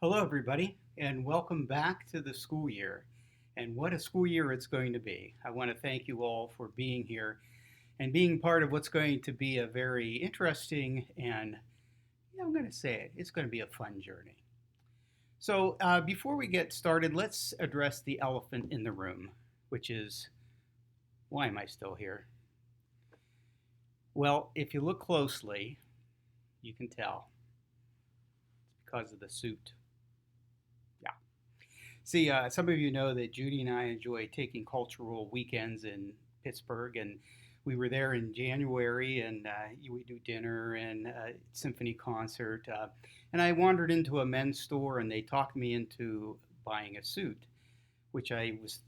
Hello, everybody, and welcome back to the school year. And what a school year it's going to be. I want to thank you all for being here and being part of what's going to be a very interesting and, I'm going to say it, it's going to be a fun journey. So, before we get started, let's address the elephant in the room, which is why am I still here? Well, if you look closely, you can tell it's because of the suit. Yeah. See, some of you know that Judy and I enjoy taking cultural weekends in Pittsburgh, and we were there in January, and we do dinner and symphony concert. And I wandered into a men's store, and they talked me into buying a suit, which I was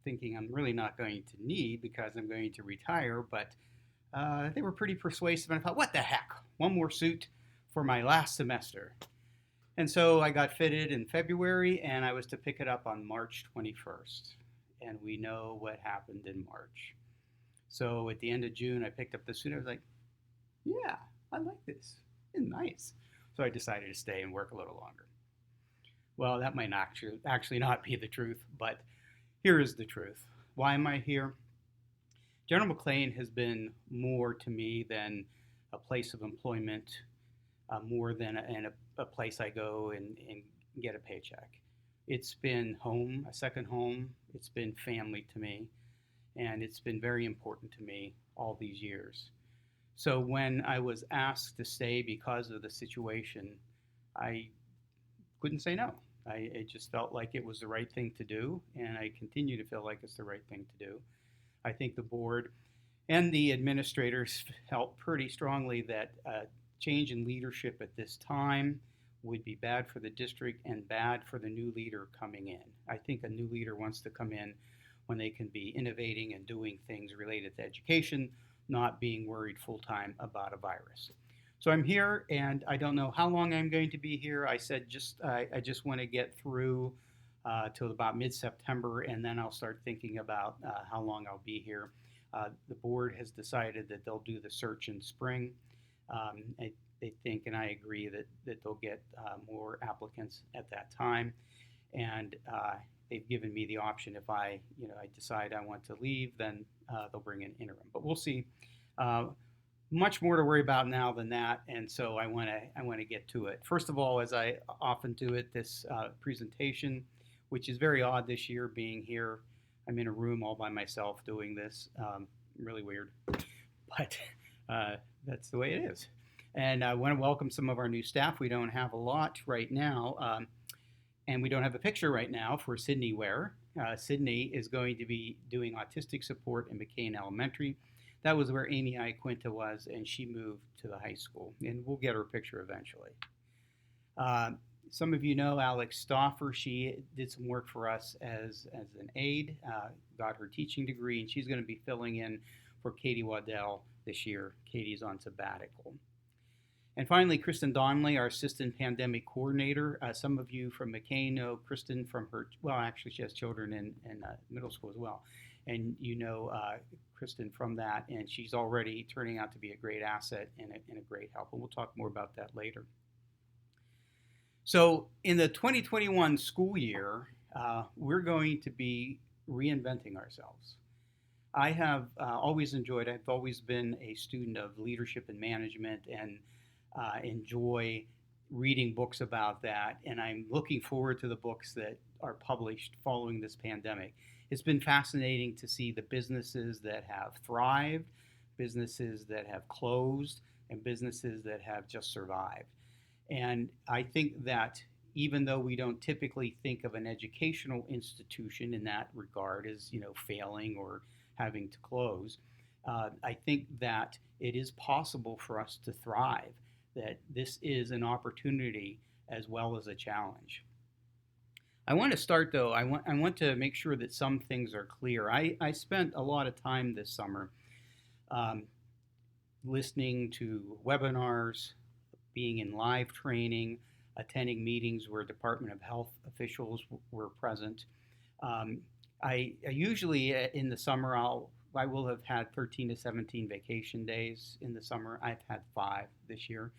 thinking I'm really not going to need because I'm going to retire. But they were pretty persuasive, and I thought, what the heck? One more suit for my last semester. And so I got fitted in February and I was to pick it up on March 21st. And we know what happened in March. So at the end of June, I picked up the suit. I was like, yeah, I like this. It's nice. So I decided to stay and work a little longer. Well, that might actually not be the truth, but here is the truth. Why am I here? General McLean has been more to me than a place of employment, more than a place I go and get a paycheck. It's been home, a second home. It's been family to me, and it's been very important to me all these years. So when I was asked to stay because of the situation, I couldn't say no. It just felt like it was the right thing to do, and I continue to feel like it's the right thing to do. I think the board and the administrators felt pretty strongly that change in leadership at this time would be bad for the district and bad for the new leader coming in. I think a new leader wants to come in when they can be innovating and doing things related to education, not being worried full time about a virus. So I'm here, and I don't know how long I'm going to be here. I said I just want to get through till about mid-September, and then I'll start thinking about how long I'll be here. The board has decided that they'll do the search in spring. They think, and I agree, that they'll get more applicants at that time. And they've given me the option if I decide I want to leave, then they'll bring in interim. But we'll see. Much more to worry about now than that, and so I want to get to it. First of all, as I often do it, this presentation, which is very odd this year, being here. I'm in a room all by myself doing this. Really weird, but that's the way it is. And I want to welcome some of our new staff. We don't have a lot right now, and we don't have a picture right now for Sydney Ware. Sydney is going to be doing autistic support in McCain Elementary. That was where Amy Iaquinta was, and she moved to the high school. And we'll get her picture eventually. Some of you know Alex Stoffer. She did some work for us as an aide, got her teaching degree, and she's going to be filling in for Katie Waddell this year. Katie's on sabbatical. And finally, Kristen Donnelly, our assistant pandemic coordinator. Some of you from McCain know Kristen from her, well, actually she has children in middle school as well. And you know Kristen from that, and she's already turning out to be a great asset and a great help. And we'll talk more about that later. So in the 2021 school year, we're going to be reinventing ourselves. I have always enjoyed, I've always been a student of leadership and management and enjoy reading books about that. And I'm looking forward to the books that are published following this pandemic. It's been fascinating to see the businesses that have thrived, businesses that have closed, and businesses that have just survived. And I think that even though we don't typically think of an educational institution in that regard as failing or having to close, I think that it is possible for us to thrive, that this is an opportunity as well as a challenge. I want to start though, I want to make sure that some things are clear. I spent a lot of time this summer listening to webinars, being in live training, attending meetings where Department of Health officials were present. I usually in the summer I will have had 13 to 17 vacation days in the summer. I've had 5 this year.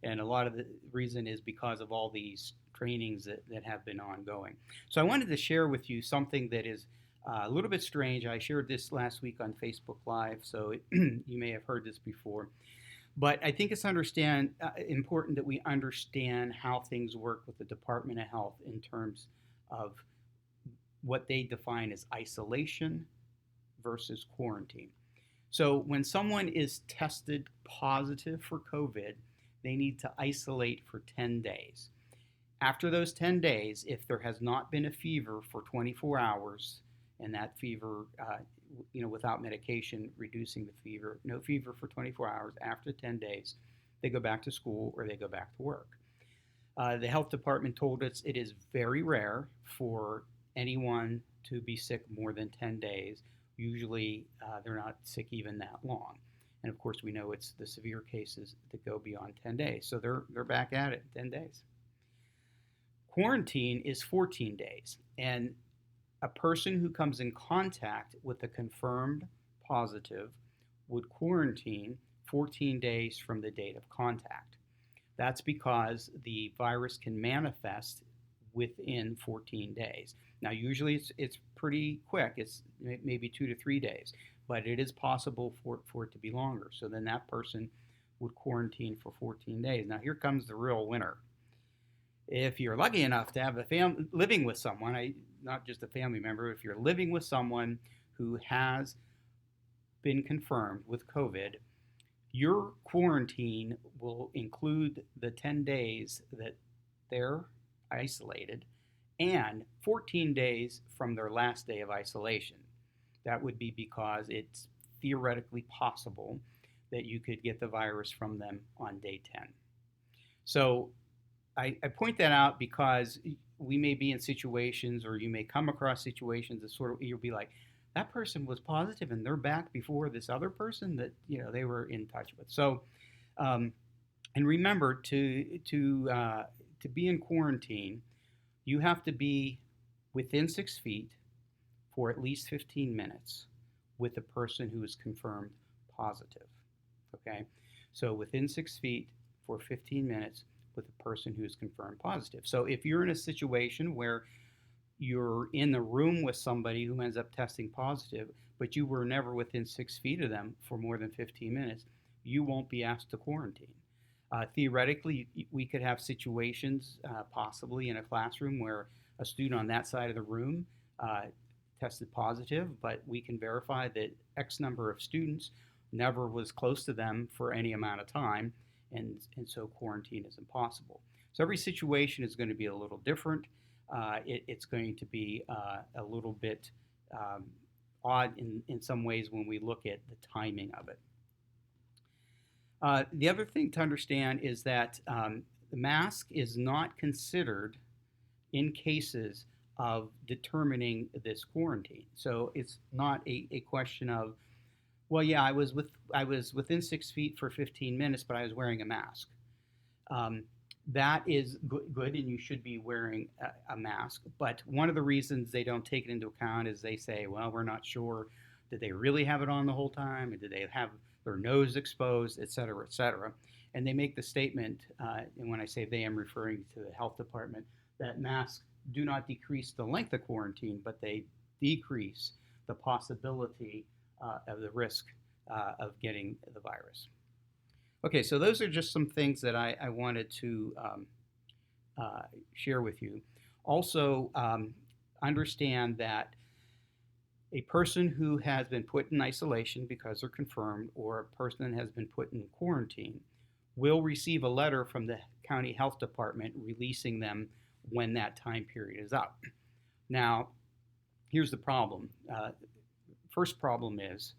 And a lot of the reason is because of all these trainings that have been ongoing. So I wanted to share with you something that is a little bit strange. I shared this last week on Facebook Live, so you may have heard this before. But I think it's important that we understand how things work with the Department of Health in terms of what they define as isolation versus quarantine. So when someone is tested positive for COVID, they need to isolate for 10 days. After those 10 days, if there has not been a fever for 24 hours, and that fever, without medication, reducing the fever, no fever for 24 hours, after 10 days, they go back to school or they go back to work. The health department told us it is very rare for anyone to be sick more than 10 days. Usually they're not sick even that long. And of course, we know it's the severe cases that go beyond 10 days. So they're back at it in 10 days. Quarantine is 14 days. And a person who comes in contact with a confirmed positive would quarantine 14 days from the date of contact. That's because the virus can manifest within 14 days. Now, usually it's pretty quick. It's maybe 2 to 3 days, but it is possible for it to be longer. So then that person would quarantine for 14 days. Now, here comes the real winner. If you're lucky enough to have living with someone, not just a family member, if you're living with someone who has been confirmed with COVID, your quarantine will include the 10 days that they're isolated and 14 days from their last day of isolation. That would be because it's theoretically possible that you could get the virus from them on day 10. So I point that out because we may be in situations, or you may come across situations that sort of, you'll be like, that person was positive and they're back before this other person that they were in touch with. So, and remember to be in quarantine, you have to be within 6 feet for at least 15 minutes with the person who is confirmed positive. Okay, so within 6 feet for 15 minutes with a person who is confirmed positive. So if you're in a situation where you're in the room with somebody who ends up testing positive, but you were never within 6 feet of them for more than 15 minutes, you won't be asked to quarantine. Theoretically, we could have situations, possibly in a classroom, where a student on that side of the room tested positive, but we can verify that X number of students never was close to them for any amount of time, and so quarantine is impossible. So every situation is going to be a little different. It's going to be a little bit odd in some ways when we look at the timing of it. The other thing to understand is that the mask is not considered in cases of determining this quarantine. So it's not a question of, well, yeah, I was within 6 feet for 15 minutes, but I was wearing a mask. That is good, and you should be wearing a mask. But one of the reasons they don't take it into account is they say, well, we're not sure. Did they really have it on the whole time? And did they have their nose exposed, et cetera, et cetera? And they make the statement, and when I say they, I'm referring to the health department, that masks do not decrease the length of quarantine, but they decrease the possibility of the risk of getting the virus. Okay, so those are just some things that I wanted to share with you. Also, understand that a person who has been put in isolation because they're confirmed, or a person that has been put in quarantine, will receive a letter from the county health department releasing them when that time period is up. Now, here's the problem. First problem is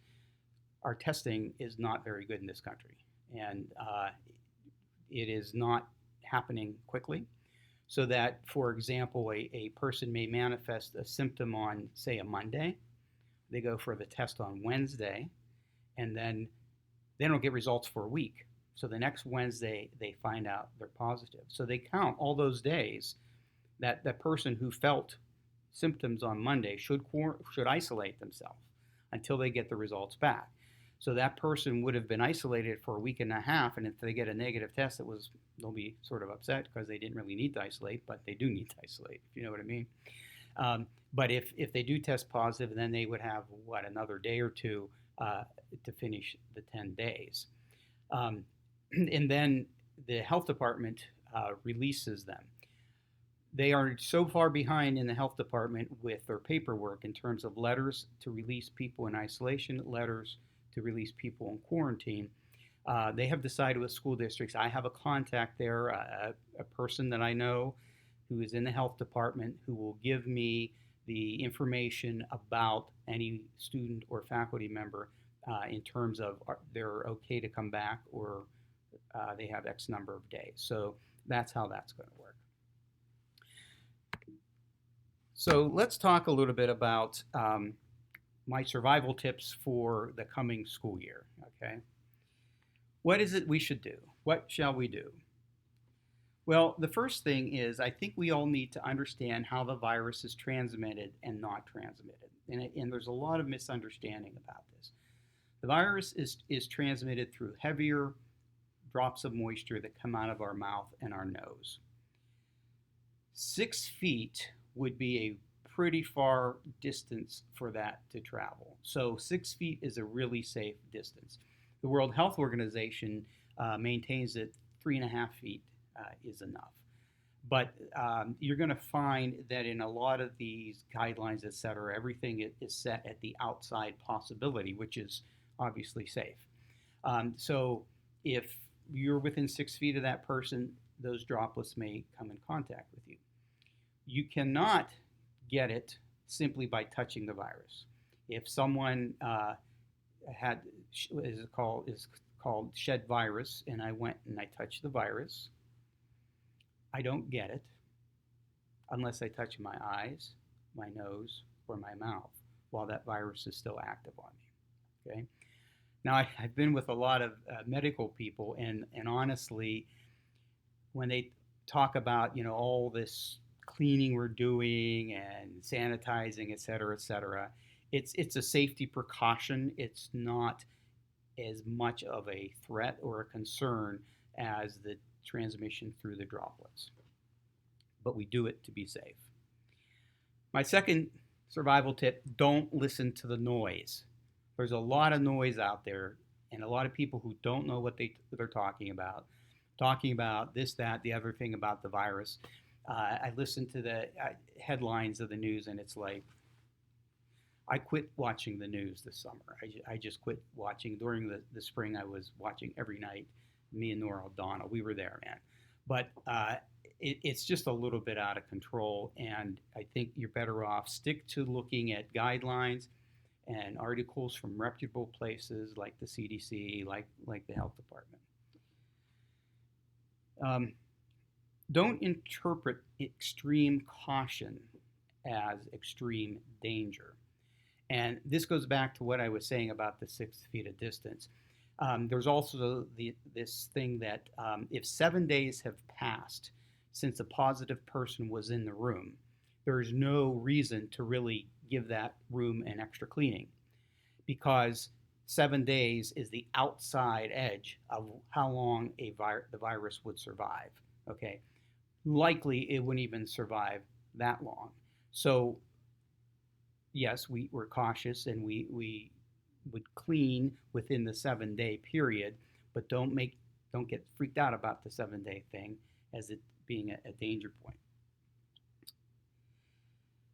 our testing is not very good in this country, and it is not happening quickly. So that, for example, a person may manifest a symptom on, say, a Monday. They go for the test on Wednesday, and then they don't get results for a week. So the next Wednesday, they find out they're positive. So they count all those days that that person who felt symptoms on Monday should isolate themselves until they get the results back. So that person would have been isolated for a week and a half, and if they get a negative test, they'll be sort of upset because they didn't really need to isolate, but they do need to isolate, if you know what I mean. But if they do test positive, then they would have another day or two to finish the 10 days, and then the health department releases them. They are so far behind in the health department with their paperwork in terms of letters to release people in isolation, letters to release people in quarantine. They have decided with school districts. I have a contact there, a person that I know who is in the health department who will give me the information about any student or faculty member in terms of they're okay to come back or they have X number of days. So that's how that's going to work. So let's talk a little bit about my survival tips for the coming school year. Okay, what is it we should do? What shall we do? Well, the first thing is I think we all need to understand how the virus is transmitted and not transmitted. And there's a lot of misunderstanding about this. The virus is transmitted through heavier drops of moisture that come out of our mouth and our nose. 6 feet would be a pretty far distance for that to travel. So 6 feet is a really safe distance. The World Health Organization maintains that 3.5 feet is enough. But you're going to find that in a lot of these guidelines, et cetera, everything is set at the outside possibility, which is obviously safe. So if you're within 6 feet of that person, those droplets may come in contact with you. You cannot get it simply by touching the virus. If someone is called shed virus, and I went and I touched the virus, I don't get it unless I touch my eyes, my nose, or my mouth while that virus is still active on me. Okay. Now I've been with a lot of medical people, and honestly, when they talk about all this cleaning we're doing and sanitizing, et cetera, it's a safety precaution. It's not as much of a threat or a concern as the transmission through the droplets. But we do it to be safe. My second survival tip, don't listen to the noise. There's a lot of noise out there and a lot of people who don't know what they're talking about this, that, the other thing about the virus. I listen to the headlines of the news and it's like, I quit watching the news this summer. I just quit watching. During the spring, I was watching every night. Me and Nora O'Donnell, we were there, man. But it's just a little bit out of control, and I think you're better off stick to looking at guidelines and articles from reputable places like the CDC, like the health department. Don't interpret extreme caution as extreme danger. And this goes back to what I was saying about the 6 feet of distance. There's also this thing that if 7 days have passed since a positive person was in the room, there's no reason to really give that room an extra cleaning, because 7 days is the outside edge of how long the virus would survive. Okay, likely it wouldn't even survive that long. So yes, we're cautious and we would clean within the 7-day period, but don't get freaked out about the 7-day thing as it being a danger point.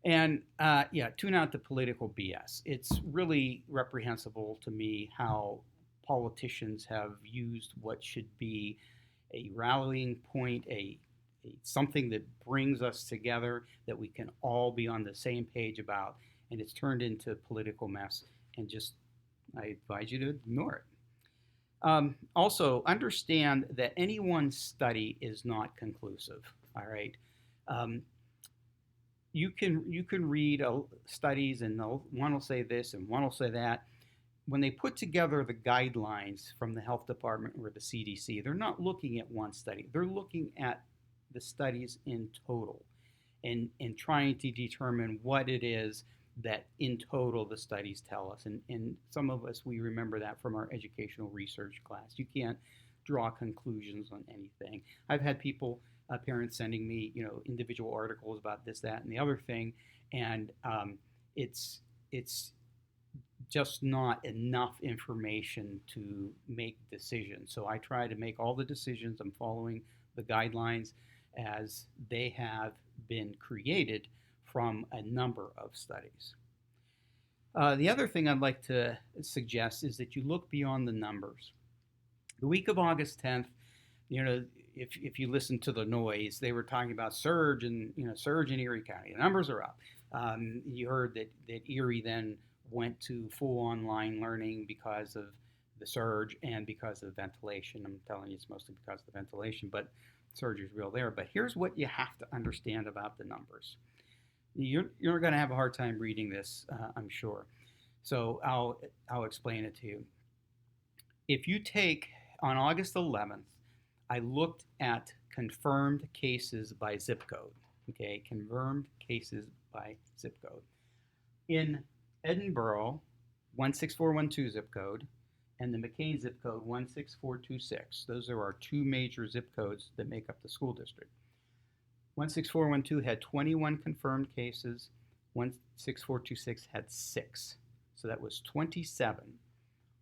And tune out the political BS. It's really reprehensible to me how politicians have used what should be a rallying point, something that brings us together, that we can all be on the same page about, and it's turned into political mess, and just I advise you to ignore it. Also, understand that any one study is not conclusive. All right, you can read studies, and one will say this and one will say that. When they put together the guidelines from the health department or the CDC, they're not looking at one study. They're looking at the studies in total, and trying to determine what it is that in total the studies tell us. And some of us, we remember that from our educational research class. You can't draw conclusions on anything. I've had people, parents sending me, individual articles about this, that, and the other thing, and it's just not enough information to make decisions. So I try to make all the decisions. I'm following the guidelines as they have been created from a number of studies. The other thing I'd like to suggest is that you look beyond the numbers. The week of August 10th, if you listen to the noise, they were talking about surge in Erie County. The numbers are up. You heard that Erie then went to full online learning because of the surge and because of ventilation. I'm telling you, it's mostly because of the ventilation, but surge is real there. But here's what you have to understand about the numbers. You're going to have a hard time reading this, I'm sure. So I'll explain it to you. If you take, on August 11th, I looked at confirmed cases by zip code. Okay, confirmed cases by zip code. In Edinburgh, 16412 zip code, and the McCain zip code, 16426. Those are our two major zip codes that make up the school district. 16412 had 21 confirmed cases. 16426 had 6. So that was 27.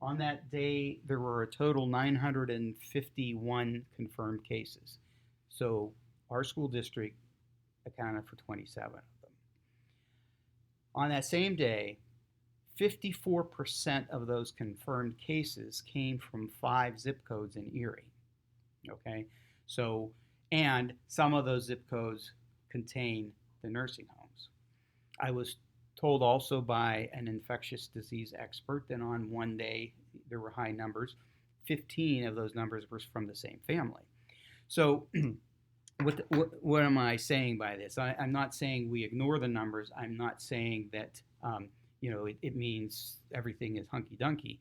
On that day, there were a total 951 confirmed cases. So our school district accounted for 27 of them. On that same day, 54% of those confirmed cases came from 5 zip codes in Erie. Okay, so, and some of those zip codes contain the nursing homes. I was told also by an infectious disease expert that on one day there were high numbers. 15 of those numbers were from the same family. So what am I saying by this? I'm not saying we ignore the numbers. I'm not saying that it means everything is hunky-dunky.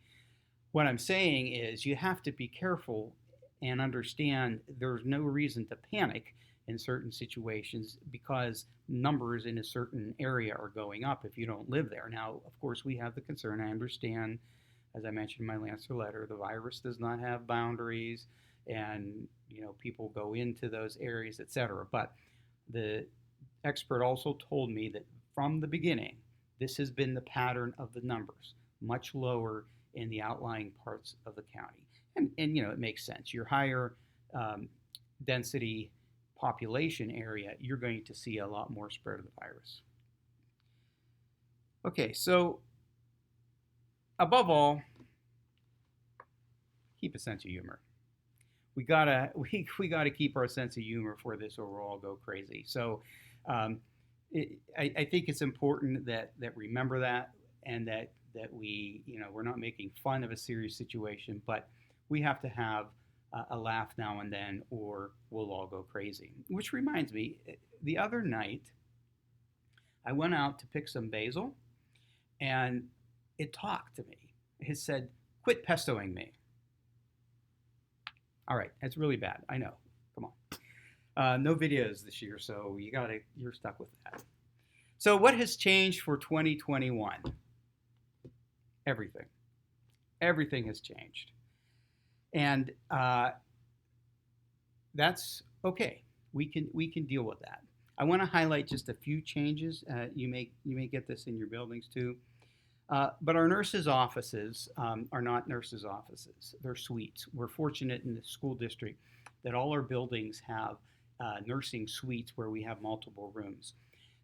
What I'm saying is you have to be careful and understand there's no reason to panic in certain situations because numbers in a certain area are going up if you don't live there. Now, of course, we have the concern. I understand, as I mentioned in my Lancer letter, the virus does not have boundaries, and people go into those areas, etc. But the expert also told me that from the beginning, this has been the pattern of the numbers, much lower in the outlying parts of the county. And it makes sense. Your higher density population area, you're going to see a lot more spread of the virus. Okay, so above all, keep a sense of humor. We gotta keep our sense of humor for this, or we'll all go crazy. So I think it's important that remember that, and that we we're not making fun of a serious situation, but we have to have a laugh now and then, or we'll all go crazy. Which reminds me, the other night I went out to pick some basil, and it talked to me. It said, "Quit pestoing me." All right, that's really bad. I know. Come on. No videos this year, so you're stuck with that. So what has changed for 2021? Everything. Everything has changed. And that's okay. We can deal with that. I want to highlight just a few changes. You may get this in your buildings too. But our nurses' offices are not nurses' offices. They're suites. We're fortunate in the school district that all our buildings have nursing suites where we have multiple rooms.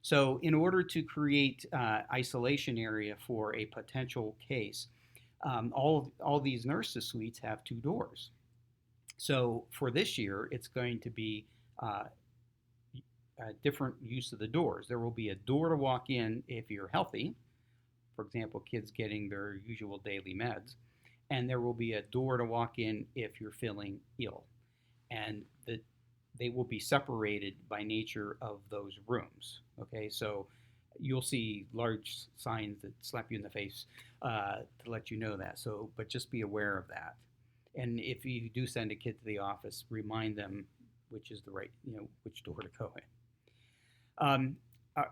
So in order to create isolation area for a potential case, all these nurses' suites have 2 doors. So for this year, it's going to be a different use of the doors. There will be a door to walk in if you're healthy, for example, kids getting their usual daily meds, and there will be a door to walk in if you're feeling ill. And they will be separated by nature of those rooms. Okay, so you'll see large signs that slap you in the face to let you know that. So, but just be aware of that. And if you do send a kid to the office, remind them which is the right, which door to go in.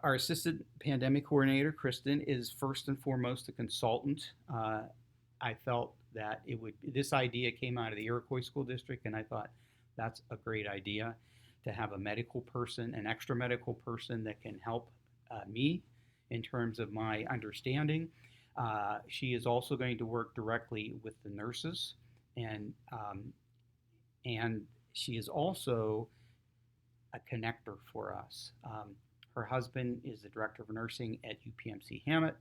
Our assistant pandemic coordinator, Kristen, is first and foremost a consultant. I felt that this idea came out of the Iroquois School District, and I thought that's a great idea to have a medical person, an extra medical person that can help me in terms of my understanding. She is also going to work directly with the nurses, and and she is also a connector for us. Her husband is the director of nursing at UPMC Hammett.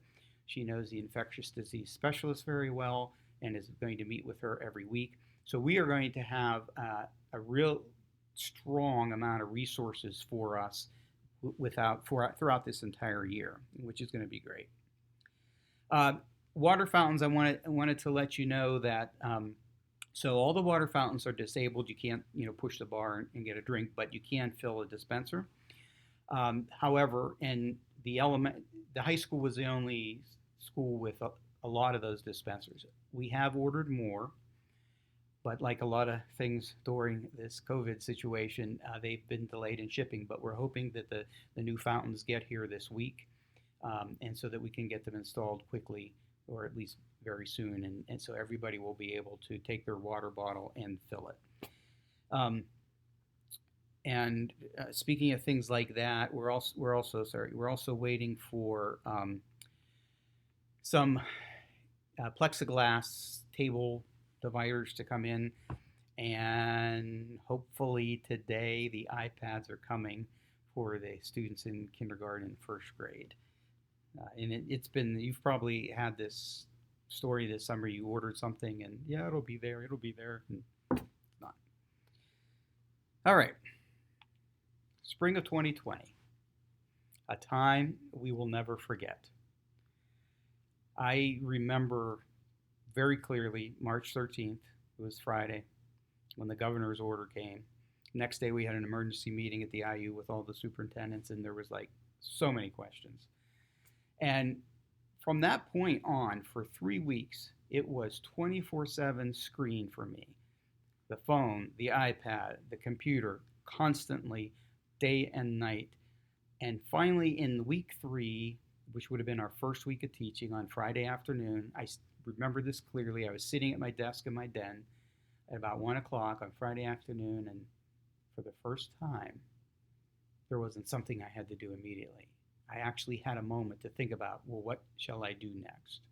She knows the infectious disease specialist very well and is going to meet with her every week. So we are going to have a real strong amount of resources for us throughout this entire year, which is going to be great. Water fountains, I wanted to let you know that so all the water fountains are disabled. You can't push the bar and get a drink, but you can fill a dispenser. However, the high school was the only school with a lot of those dispensers. We have ordered more, but like a lot of things during this COVID situation, they've been delayed in shipping. But we're hoping that the new fountains get here this week, and so that we can get them installed quickly, or at least very soon, and so everybody will be able to take their water bottle and fill it. And speaking of things like that, we're also waiting for some plexiglass table dividers to come in, and hopefully today the iPads are coming for the students in kindergarten and first grade. And you've probably had this story this summer. You ordered something and it'll be there, and it's not. All right. Spring of 2020, a time we will never forget. I remember very clearly March 13th, it was Friday, when the governor's order came. Next day we had an emergency meeting at the IU with all the superintendents, and there was like so many questions. And from that point on, for 3 weeks, it was 24/7 screen for me. The phone, the iPad, the computer, constantly, day and night. And finally, in week 3, which would have been our first week of teaching, on Friday afternoon, I remember this clearly. I was sitting at my desk in my den at about 1 o'clock on Friday afternoon, and for the first time, there wasn't something I had to do immediately. I actually had a moment to think about, well, what shall I do next?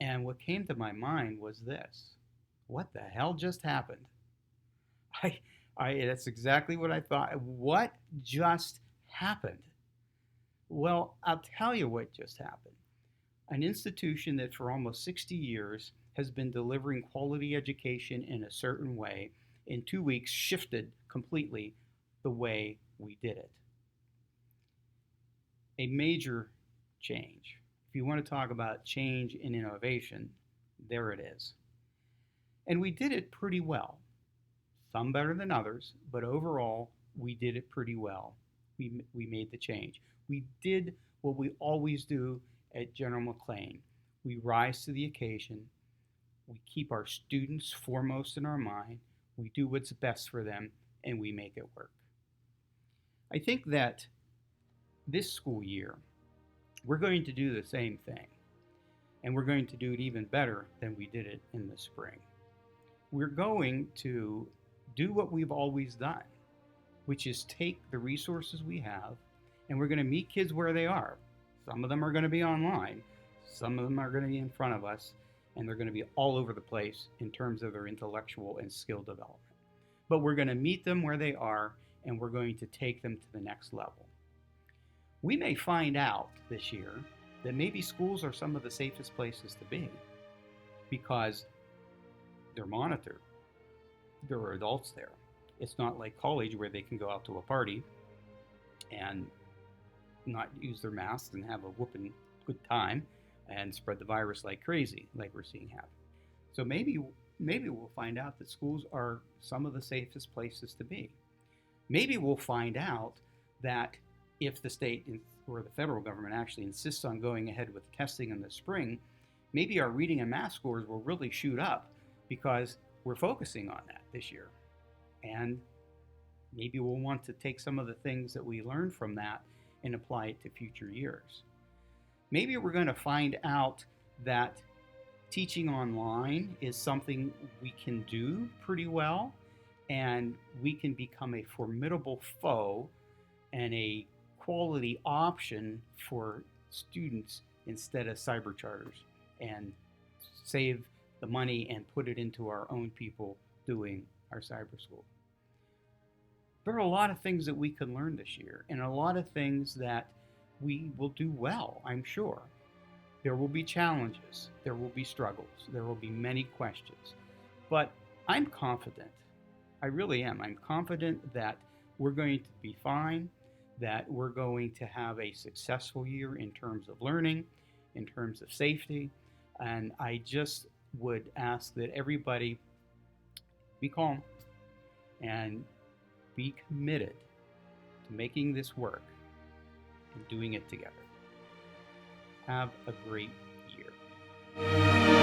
And what came to my mind was this: what the hell just happened? That's exactly what I thought. What just happened? Well, I'll tell you what just happened. An institution that for almost 60 years has been delivering quality education in a certain way, in 2 weeks shifted completely the way we did it. A major change. If you want to talk about change and innovation, there it is. And we did it pretty well. Some better than others, but overall, we did it pretty well. We made the change. We did what we always do at General McLean. We rise to the occasion. We keep our students foremost in our mind. We do what's best for them, and we make it work. I think that this school year, we're going to do the same thing, and we're going to do it even better than we did it in the spring. We're going to do what we've always done, which is take the resources we have, and we're going to meet kids where they are. Some of them are going to be online, some of them are going to be in front of us, and they're going to be all over the place in terms of their intellectual and skill development. But we're going to meet them where they are, and we're going to take them to the next level. We may find out this year that maybe schools are some of the safest places to be because they're monitored. There are adults there. It's not like college where they can go out to a party and not use their masks and have a whooping good time and spread the virus like crazy, like we're seeing happen. So maybe we'll find out that schools are some of the safest places to be. Maybe we'll find out that if the state or the federal government actually insists on going ahead with testing in the spring, maybe our reading and math scores will really shoot up because we're focusing on that this year. And Maybe we'll want to take some of the things that we learned from that and apply it to future years. Maybe we're going to find out that teaching online is something we can do pretty well, and we can become a formidable foe and a quality option for students instead of cyber charters, and save the money and put it into our own people doing our cyber school. There are a lot of things that we can learn this year, and a lot of things that we will do well, I'm sure. There will be challenges, there will be struggles, there will be many questions. But I'm confident, I really am. I'm confident that we're going to be fine, that we're going to have a successful year in terms of learning, in terms of safety. And I just would ask that everybody be calm and be committed to making this work and doing it together. Have a great year.